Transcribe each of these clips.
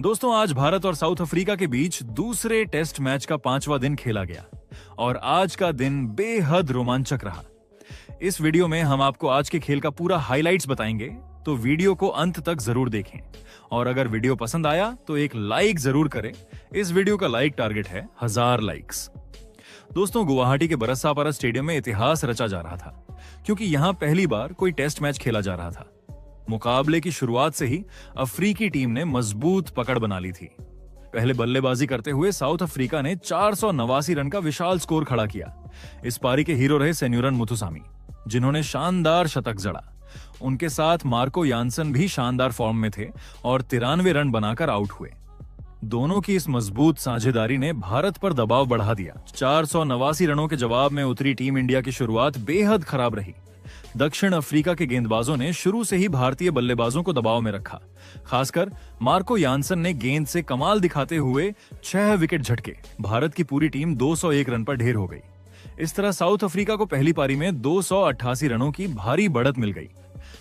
दोस्तों, आज भारत और साउथ अफ्रीका के बीच दूसरे टेस्ट मैच का 5वां दिन खेला गया और आज का दिन बेहद रोमांचक रहा। इस वीडियो में हम आपको आज के खेल का पूरा हाइलाइट्स बताएंगे, तो वीडियो को अंत तक जरूर देखें। और अगर वीडियो पसंद आया तो एक लाइक जरूर करें। इस वीडियो का लाइक टारगेट है 1000 लाइक्स। दोस्तों, गुवाहाटी के बरसापारा स्टेडियम में इतिहास रचा जा रहा था, क्योंकि यहां पहली बार कोई टेस्ट मैच खेला जा रहा था। मुकाबले की शुरुआत से ही अफ्रीकी टीम ने मजबूत पकड़ बना ली थी। पहले बल्लेबाजी करते हुए साउथ अफ्रीका ने 489 रन का विशाल स्कोर खड़ा किया। इस पारी के हीरो रहे सेन्यूरन मुथुसामी, जिन्होंने शानदार शतक जड़ा। उनके साथ मार्को यानसन भी शानदार फॉर्म में थे और 93 रन बनाकर आउट हुए। दोनों की इस मजबूत साझेदारी ने भारत पर दबाव बढ़ा दिया। 489 रनों के जवाब में उतरी टीम इंडिया की शुरुआत बेहद खराब रही। दक्षिण अफ्रीका के गेंदबाजों ने शुरू से ही भारतीय बल्लेबाजों को दबाव में रखा। खासकर मार्को यानसन ने गेंद से कमाल दिखाते हुए 6 विकेट झटके। भारत की पूरी टीम 201 रन पर ढेर हो गई। इस तरह साउथ अफ्रीका को पहली पारी में 288 रनों की भारी बढ़त मिल गई।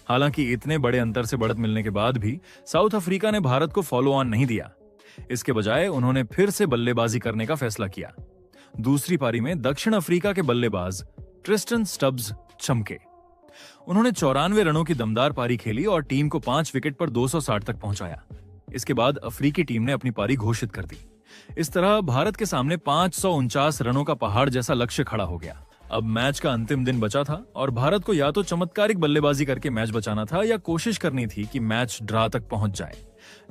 हालांकि इतने बड़े अंतर से बढ़त मिलने के बाद भी साउथ अफ्रीका ने भारत को फॉलो ऑन नहीं दिया। इसके बजाय उन्होंने फिर से बल्लेबाजी करने का फैसला किया। दूसरी पारी में दक्षिण अफ्रीका के बल्लेबाज ट्रिस्टन स्टब्स चमके। उन्होंने 94 रनों की दमदार पारी खेली और टीम को 5 विकेट पर 260 तक पहुंचाया। इसके बाद अफ्रीकी टीम ने अपनी पारी घोषित कर दी। इस तरह भारत के सामने 549 रनों का पहाड़ जैसा लक्ष्य खड़ा हो गया। अब मैच का अंतिम दिन बचा था और भारत को या तो चमत्कारिक बल्लेबाजी करके मैच बचाना था या कोशिश करनी थी कि मैच ड्रा तक पहुंच जाए।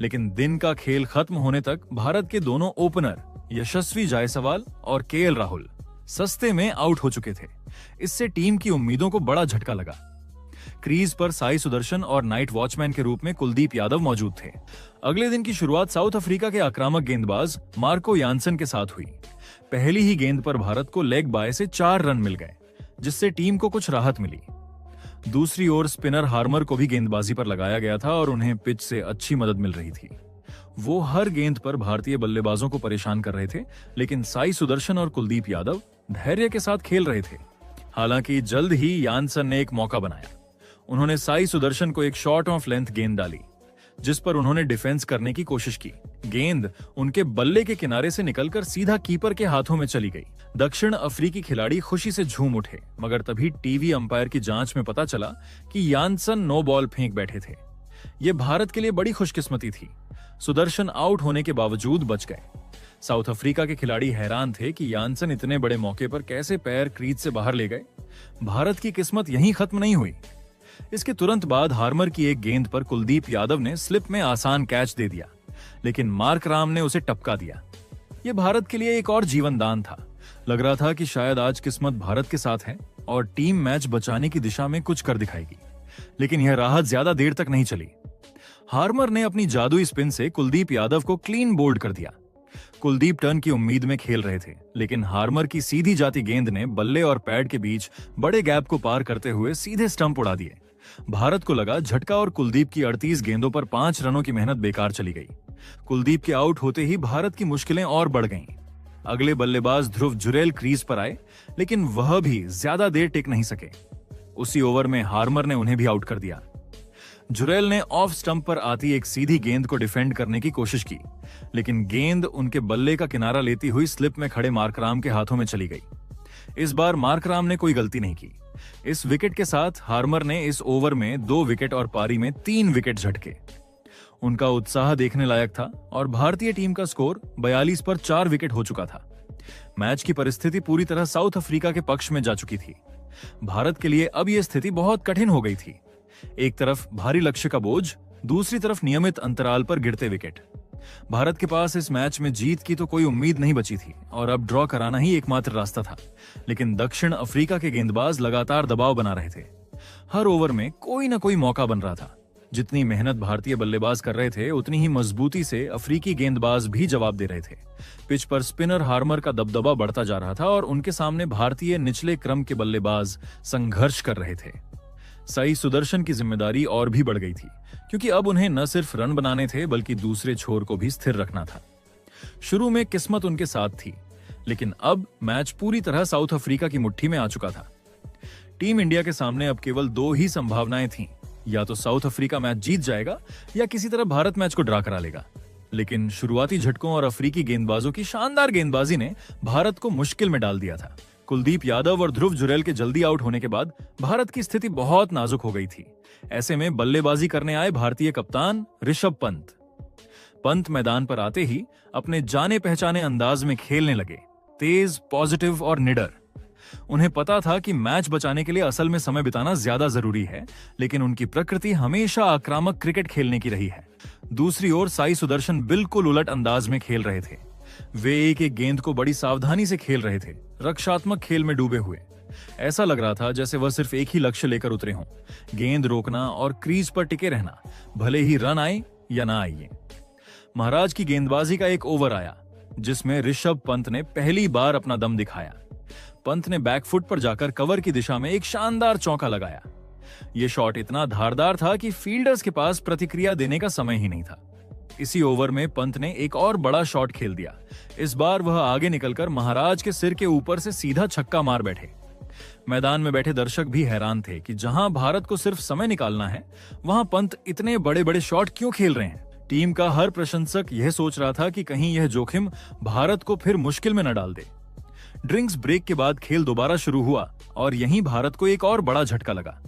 लेकिन दिन का खेल खत्म होने तक भारत के दोनों ओपनर यशस्वी जायसवाल और केएल राहुल सस्ते में आउट हो चुके थे। इससे टीम की उम्मीदों को बड़ा झटका लगा। क्रीज पर साई सुदर्शन और नाइट वॉचमैन के रूप में कुलदीप यादव मौजूद थे। अगले दिन की शुरुआत साउथ अफ्रीका के आक्रामक गेंदबाज मार्को यानसन के साथ हुई। पहली ही गेंद पर भारत को लेग बाय से 4 रन मिल गए, जिससे टीम को कुछ राहत मिली। दूसरी ओर स्पिनर हार्मर को भी गेंदबाजी पर लगाया गया था और उन्हें पिच से अच्छी मदद मिल रही थी। वो हर गेंद पर भारतीय बल्लेबाजों को परेशान कर रहे थे, लेकिन साई सुदर्शन और कुलदीप यादव धैर्य के साथ खेल रहे थे। हालांकि जल्द ही यानसन ने एक मौका बनाया। उन्होंने साई सुदर्शन को एक शॉर्ट ऑफ लेंथ गेंद डाली, जिस पर उन्होंने डिफेंस करने की कोशिश की। गेंद उनके बल्ले के किनारे से निकलकर सीधा कीपर के हाथों में चली गई। दक्षिण अफ्रीकी खिलाड़ी खुशी से झूम उठे, मगर तभी टीवी अंपायर की जांच में पता चला कि यानसन नो बॉल फेंक बैठे थे। यह भारत के लिए बड़ी खुशकिस्मती थी। सुदर्शन आउट होने के बावजूद बच गए। साउथ अफ्रीका के खिलाड़ी हैरान थे कि यानसन इतने बड़े मौके पर कैसे पैर क्रीज से बाहर ले गए। भारत की किस्मत यहीं खत्म नहीं हुई। इसके तुरंत बाद हार्मर की एक गेंद पर कुलदीप यादव ने स्लिप में आसान कैच दे दिया, लेकिन मार्क राम ने उसे टपका दिया। यह भारत के लिए एक और जीवन दान था। लग रहा था कि शायद आज किस्मत भारत के साथ है और टीम मैच बचाने की दिशा में कुछ कर दिखाएगी। लेकिन यह राहत ज्यादा देर तक नहीं चली। हार्मर ने अपनी जादुई स्पिन से कुलदीप यादव को क्लीन बोल्ड कर दिया। कुलदीप टर्न की उम्मीद में खेल रहे थे, लेकिन हार्मर की सीधी जाती गेंद ने बल्ले और पैड के बीच बड़े गैप को पार करते हुए सीधे स्टंप उड़ा दिए। भारत को लगा झटका और कुलदीप की 38 गेंदों पर 5 रनों की मेहनत बेकार चली गई। कुलदीप के आउट होते ही भारत की मुश्किलें और बढ़ गईं। अगले बल्लेबाज ध्रुव जुरेल क्रीज पर आए, लेकिन वह भी ज्यादा देर टिक नहीं सके। उसी ओवर में हार्मर ने उन्हें भी आउट कर दिया। जुरेल ने ऑफ स्टंप पर आती एक सीधी गेंद को डिफेंड करने की कोशिश की, लेकिन गेंद उनके बल्ले का किनारा लेती हुई स्लिप में खड़े मार्क राम के हाथों में चली गई। इस बार मार्क राम ने कोई गलती नहीं की। इस विकेट के साथ हार्मर ने इस ओवर में 2 विकेट और पारी में 3 विकेट झटके। उनका उत्साह देखने लायक था और भारतीय टीम का स्कोर 42 पर 4 विकेट हो चुका था। मैच की परिस्थिति पूरी तरह साउथ अफ्रीका के पक्ष में जा चुकी थी। भारत के लिए अब यह स्थिति बहुत कठिन हो गई थी। एक तरफ भारी लक्ष्य का बोझ, दूसरी तरफ नियमित अंतराल पर गिरते विकेट। भारत के पास इस मैच में जीत की तो कोई उम्मीद नहीं बची थी और अब ड्रॉ कराना ही एकमात्र रास्ता था। लेकिन दक्षिण अफ्रीका के गेंदबाज लगातार दबाव बना रहे थे। हर ओवर में कोई ना कोई मौका बन रहा था। जितनी मेहनत भारतीय बल्लेबाज कर रहे थे, उतनी ही मजबूती से अफ्रीकी गेंदबाज भी जवाब दे रहे थे। पिच पर स्पिनर हार्मर का दबदबा बढ़ता जा रहा था और उनके सामने भारतीय निचले क्रम के बल्लेबाज संघर्ष कर रहे थे। साई सुदर्शन की जिम्मेदारी और भी बढ़ गई थी, क्योंकि अब उन्हें न सिर्फ रन बनाने थे बल्कि दूसरे छोर को भी स्थिर रखना था। शुरू में किस्मत उनके साथ थी, लेकिन अब मैच पूरी तरह साउथ अफ्रीका की मुट्ठी में आ चुका था। टीम इंडिया के सामने अब केवल 2 ही संभावनाएं थीं, या तो साउथ अफ्रीका मैच जीत जाएगा या किसी तरह भारत मैच को ड्रा करा लेगा। लेकिन शुरुआती झटकों और अफ्रीकी गेंदबाजों की शानदार गेंदबाजी ने भारत को मुश्किल में डाल दिया था। कुलदीप यादव और ध्रुव जुरैल के जल्दी आउट होने के बाद भारत की स्थिति बहुत नाजुक हो गई थी। ऐसे में बल्लेबाजी करने आए भारतीय कप्तान ऋषभ पंत मैदान पर आते ही अपने जाने पहचाने अंदाज में खेलने लगे, तेज, पॉजिटिव और निडर। उन्हें पता था कि मैच बचाने के लिए असल में समय बिताना ज्यादा जरूरी है, लेकिन उनकी प्रकृति हमेशा आक्रामक क्रिकेट खेलने की रही है। दूसरी ओर साई सुदर्शन बिल्कुल उलट अंदाज में खेल रहे थे। वे एक एक गेंद को बड़ी सावधानी से खेल रहे थे, रक्षात्मक खेल में डूबे हुए। ऐसा लग रहा था जैसे वह सिर्फ एक ही लक्ष्य लेकर उतरे हों, गेंद रोकना और क्रीज पर टिके रहना, भले ही रन आए या ना आए। महाराज की गेंदबाजी का एक ओवर आया जिसमें ऋषभ पंत ने पहली बार अपना दम दिखाया। पंत ने बैकफुट पर जाकर कवर की दिशा में एक शानदार चौका लगाया। यह शॉट इतना धारदार था कि फील्डर्स के पास प्रतिक्रिया देने का समय ही नहीं था। इसी ओवर में पंत ने एक और बड़ा शॉट खेल दिया। इस बार वह आगे निकलकर महाराज के सिर के ऊपर से सीधा छक्का मार बैठे। मैदान में बैठे दर्शक भी हैरान थे कि जहां भारत को सिर्फ समय निकालना है, वहां पंत इतने बड़े बड़े शॉट क्यों खेल रहे हैं। टीम का हर प्रशंसक यह सोच रहा था कि कहीं यह जोखिम भारत को फिर मुश्किल में न डाल दे। ड्रिंक्स ब्रेक के बाद खेल दोबारा शुरू हुआ और यहीं भारत को एक और बड़ा झटका लगा।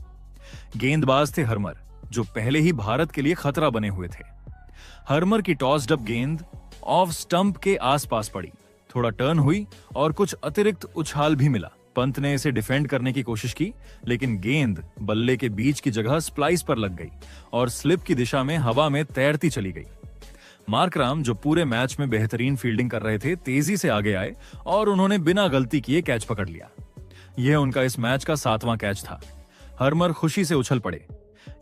गेंदबाज थे हर्मर, जो पहले ही भारत के लिए खतरा बने हुए थे। हर्मर की टॉस्ड अप गेंद ऑफ स्टंप के आसपास पड़ी, थोड़ा टर्न हुई और कुछ अतिरिक्त उछाल भी मिला। पंत ने इसे डिफेंड करने की कोशिश की, लेकिन गेंद बल्ले के बीच की जगह स्प्लाइस पर लग गई और स्लिप की दिशा में हवा में तैरती चली गई। मार्कराम, जो पूरे मैच में बेहतरीन फील्डिंग कर रहे थे, तेजी से आगे आए और उन्होंने बिना गलती किए कैच पकड़ लिया। यह उनका इस मैच का 7वां कैच था। हर्मर खुशी से उछल पड़े।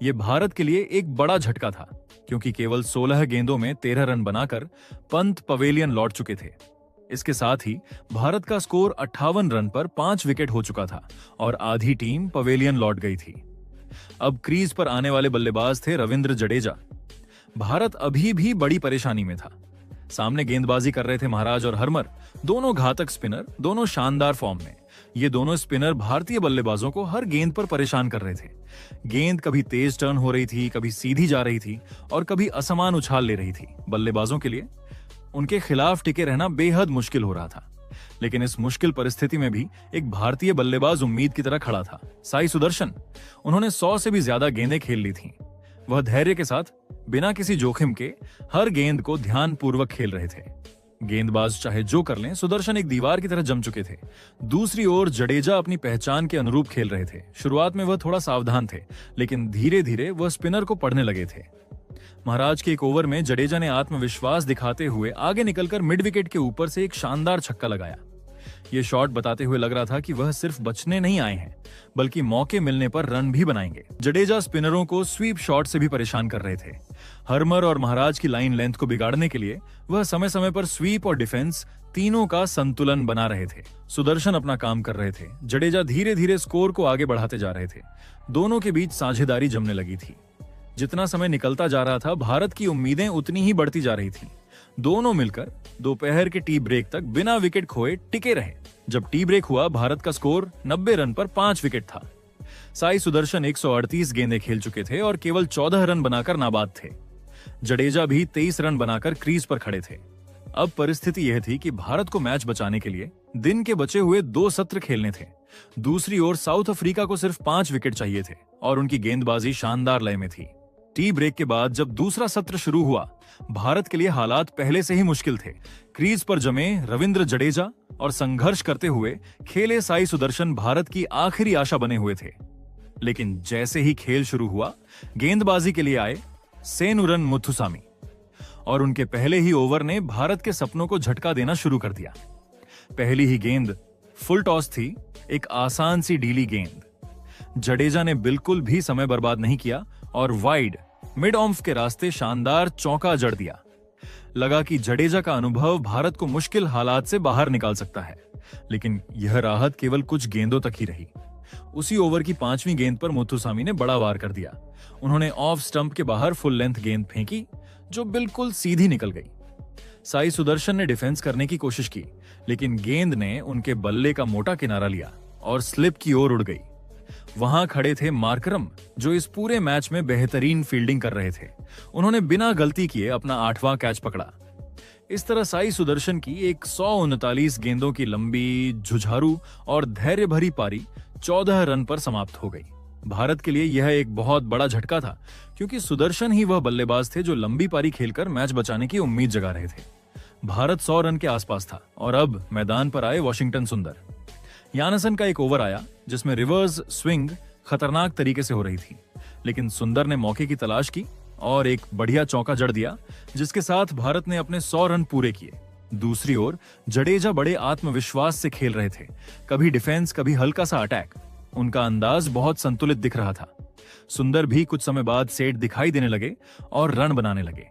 यह भारत के लिए एक बड़ा झटका था, क्योंकि केवल 16 गेंदों में 13 रन बनाकर पंत पवेलियन लौट चुके थे। इसके साथ ही भारत का स्कोर 58 रन पर 5 विकेट हो चुका था और आधी टीम पवेलियन लौट गई थी। अब क्रीज पर आने वाले बल्लेबाज थे रविंद्र जडेजा। भारत अभी भी बड़ी परेशानी में था। सामने गेंदबाजी कर रहे थे महाराज और हर्मर, दोनों घातक स्पिनर, दोनों शानदार फॉर्म में। ये दोनों स्पिनर भारतीय बल्लेबाजों को हर गेंद पर परेशान कर रहे थे। गेंद कभी तेज टर्न हो रही थी, कभी सीधी जा रही थी और कभी असमान उछाल ले रही थी। बल्लेबाजों के लिए उनके खिलाफ टिके रहना बेहद मुश्किल हो रहा था। लेकिन इस मुश्किल परिस्थिति में भी एक भारतीय बल्लेबाज उम्मीद की तरह खड़ा था, साई सुदर्शन। उन्होंने 100 से भी ज्यादा गेंदें खेल ली थीं। वह धैर्य के साथ, बिना किसी जोखिम के, हर गेंद को ध्यानपूर्वक खेल रहे थे। गेंदबाज चाहे जो कर लें, सुदर्शन एक दीवार की तरह जम चुके थे। दूसरी ओर जडेजा अपनी पहचान के अनुरूप खेल रहे थे। शुरुआत में वह थोड़ा सावधान थे, लेकिन धीरे धीरे वह स्पिनर को पढ़ने लगे थे। महाराज के एक ओवर में जडेजा ने आत्मविश्वास दिखाते हुए आगे निकलकर मिड विकेट के ऊपर से एक शानदार छक्का लगाया। यह शॉट बताते हुए लग रहा था कि वह सिर्फ बचने नहीं आए हैं, बल्कि मौके मिलने पर रन भी बनाएंगे। जडेजा स्पिनरों को स्वीप शॉट से भी परेशान कर रहे थे। हर्मर और महाराज की लाइन लेंथ को बिगाड़ने के लिए वह समय समय पर स्वीप और डिफेंस तीनों का संतुलन बना रहे थे। सुदर्शन अपना काम कर रहे थे। जडेजा धीरे धीरे स्कोर को आगे बढ़ाते जा रहे थे। दोनों के बीच साझेदारी जमने लगी थी। जितना समय निकलता जा रहा था, भारत की उम्मीदें उतनी ही बढ़ती जा रही थीं। दोनों मिलकर दोपहर के टी ब्रेक तक बिना विकेट खोए टिके रहे। जब टी ब्रेक हुआ, भारत का स्कोर 90 रन पर 5 विकेट था। साई सुदर्शन 138 गेंदें खेल चुके थे और केवल 14 रन बनाकर नाबाद थे। जडेजा भी 23 रन बनाकर क्रीज पर खड़े थे। अब परिस्थिति यह थी कि भारत को मैच बचाने के लिए दिन के बचे हुए 2 सत्र खेलने थे। दूसरी ओर साउथ अफ्रीका को सिर्फ 5 विकेट चाहिए थे और उनकी गेंदबाजी शानदार लय में थी। टी ब्रेक के बाद जब दूसरा सत्र शुरू हुआ, भारत के लिए हालात पहले से ही मुश्किल थे। क्रीज पर जमे रविंद्र जडेजा और संघर्ष करते हुए खेले साई सुदर्शन भारत की आखिरी आशा बने हुए थे। लेकिन जैसे ही खेल शुरू हुआ, गेंदबाजी के लिए आए सेनुरन मुथुसामी और उनके पहले ही ओवर ने भारत के सपनों को झटका देना शुरू कर दिया। पहली ही गेंद फुल टॉस थी, एक आसान सी ढीली गेंद। जडेजा ने बिल्कुल भी समय बर्बाद नहीं किया और वाइड मिड ऑफ के रास्ते शानदार चौका जड़ दिया। लगा कि जडेजा का अनुभव भारत को मुश्किल हालात से बाहर निकाल सकता है, लेकिन यह राहत केवल कुछ गेंदों तक ही रही। उसी ओवर की 5वीं गेंद पर मुथुसामी ने बड़ा वार कर दिया। उन्होंने ऑफ स्टंप के बाहर फुल लेंथ गेंद फेंकी, जो बिल्कुल सीधी निकल गई। साई सुदर्शन ने डिफेंस करने की कोशिश की, लेकिन गेंद ने उनके बल्ले का मोटा किनारा लिया और स्लिप की ओर उड़ गई। वहां खड़े थे मार्करम, जो इस पूरे मैच में बेहतरीन फील्डिंग कर रहे थे। उन्होंने बिना गलती किए अपना 8वां कैच पकड़ा। इस तरह साई सुदर्शन की 139 गेंदों की लंबी, जुझारू और धैर्य भरी पारी 14 रन पर समाप्त हो गई। भारत के लिए यह एक बहुत बड़ा झटका था, क्योंकि सुदर्शन ही वह बल्लेबाज थे जो लंबी पारी खेलकर मैच बचाने की उम्मीद जगा रहे थे। भारत 100 रन के आसपास था और अब मैदान पर आए वॉशिंगटन सुंदर। यानसन का एक ओवर आया जिसमें रिवर्स स्विंग खतरनाक तरीके से हो रही थी, लेकिन सुंदर ने मौके की तलाश की और एक बढ़िया चौका जड़ दिया, जिसके साथ भारत ने अपने 100 रन पूरे किए। दूसरी ओर जडेजा बड़े आत्मविश्वास से खेल रहे थे, कभी डिफेंस, कभी हल्का सा अटैक। उनका अंदाज बहुत संतुलित दिख रहा था। सुंदर भी कुछ समय बाद सेट दिखाई देने लगे और रन बनाने लगे।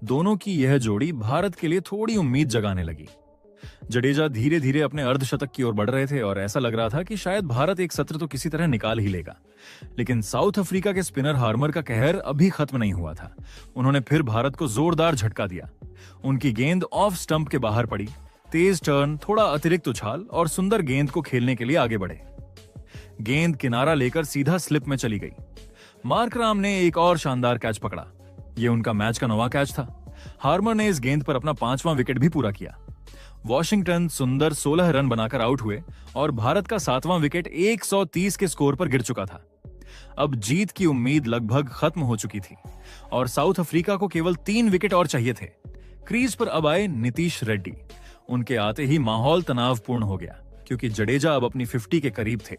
दोनों की यह जोड़ी भारत के लिए थोड़ी उम्मीद जगाने लगी। जडेजा धीरे धीरे अपने अर्धशतक की ओर बढ़ रहे थे और ऐसा लग रहा था कि शायद भारत एक सत्र तो किसी तरह निकाल ही लेगा। लेकिन साउथ अफ्रीका के स्पिनर हार्मर का कहर अभी खत्म नहीं हुआ था। उन्होंने फिर भारत को जोरदार झटका दिया। उनकी गेंद ऑफ स्टंप के बाहर पड़ी। तेज टर्न, थोड़ा अतिरिक्त उछाल और सुंदर गेंद को खेलने के लिए आगे बढ़े। गेंद किनारा लेकर सीधा स्लिप में चली गई। मार्कराम ने एक और शानदार कैच पकड़ा। यह उनका मैच का 9वां कैच था। हार्मर ने इस गेंद पर अपना 5वां विकेट भी पूरा किया। वॉशिंगटन सुंदर 16 रन बनाकर आउट हुए और भारत का 7वां विकेट 130 के स्कोर पर गिर चुका था। अब जीत की उम्मीद लगभग खत्म हो चुकी थी और साउथ अफ्रीका को केवल 3 विकेट और चाहिए थे। क्रीज पर अब आए नीतीश रेड्डी। उनके आते ही माहौल तनावपूर्ण हो गया, क्योंकि जडेजा अब अपनी 50 के करीब थे।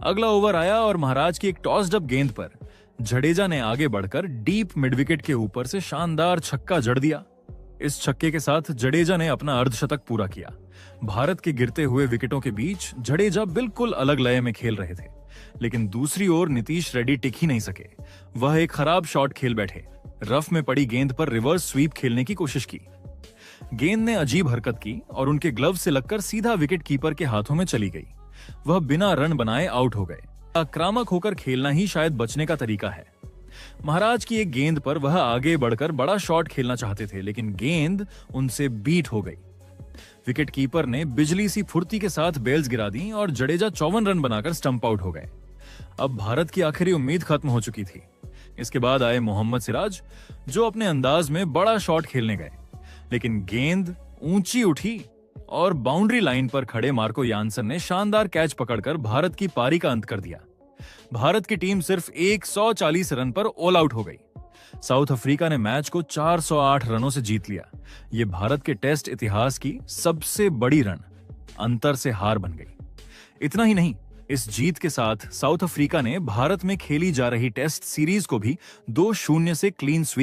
अगला ओवर आया और महाराज की एक टॉस्ड अप गेंद पर जडेजा ने आगे बढ़कर डीप मिड विकेट के ऊपर से शानदार छक्का जड़ दिया। इस छक्के के साथ जडेजा ने अपना अर्धशतक पूरा किया। भारत के गिरते हुए विकेटों के बीच जडेजा बिल्कुल अलग लय में खेल रहे थे, लेकिन दूसरी ओर नीतीश रेड्डी टिक ही नहीं सके। वह एक खराब शॉट खेल बैठे। रफ में पड़ी गेंद पर रिवर्स स्वीप खेलने की कोशिश की। गेंद ने अजीब हरकत की और उनके ग्लव से लगकर सीधा विकेट कीपर के हाथों में चली गई। वह बिना रन बनाए आउट हो गए। आक्रामक होकर खेलना ही शायद बचने का तरीका है। महाराज की एक गेंद पर वह आगे बढ़कर बड़ा शॉट खेलना चाहते थे, लेकिन गेंद उनसे बीट हो गई। विकेट कीपर ने बिजली सी फुर्ती के साथ बेल्स गिरा दी और जडेजा 54 रन बनाकर स्टंप आउट हो गए। अब भारत की आखिरी उम्मीद खत्म हो चुकी थी। इसके बाद आए मोहम्मद सिराज, जो अपने अंदाज में बड़ा शॉट खेलने गए, लेकिन गेंद ऊंची उठी और बाउंड्री लाइन पर खड़े मार्को यानसन ने शानदार कैच पकड़कर भारत की पारी का अंत कर दिया। भारत की टीम सिर्फ 140 रन पर ऑल आउट हो गई। साउथ अफ्रीका ने मैच को 408 रनों से जीत लिया। यह भारत के टेस्ट इतिहास की सबसे बड़ी रन अंतर से हार बन गई। इतना ही नहीं, इस जीत के साथ साउथ अफ्रीका ने भारत में खेली जा रही टेस्ट सीरीज को भी 2-0 से क्लीन स्वीप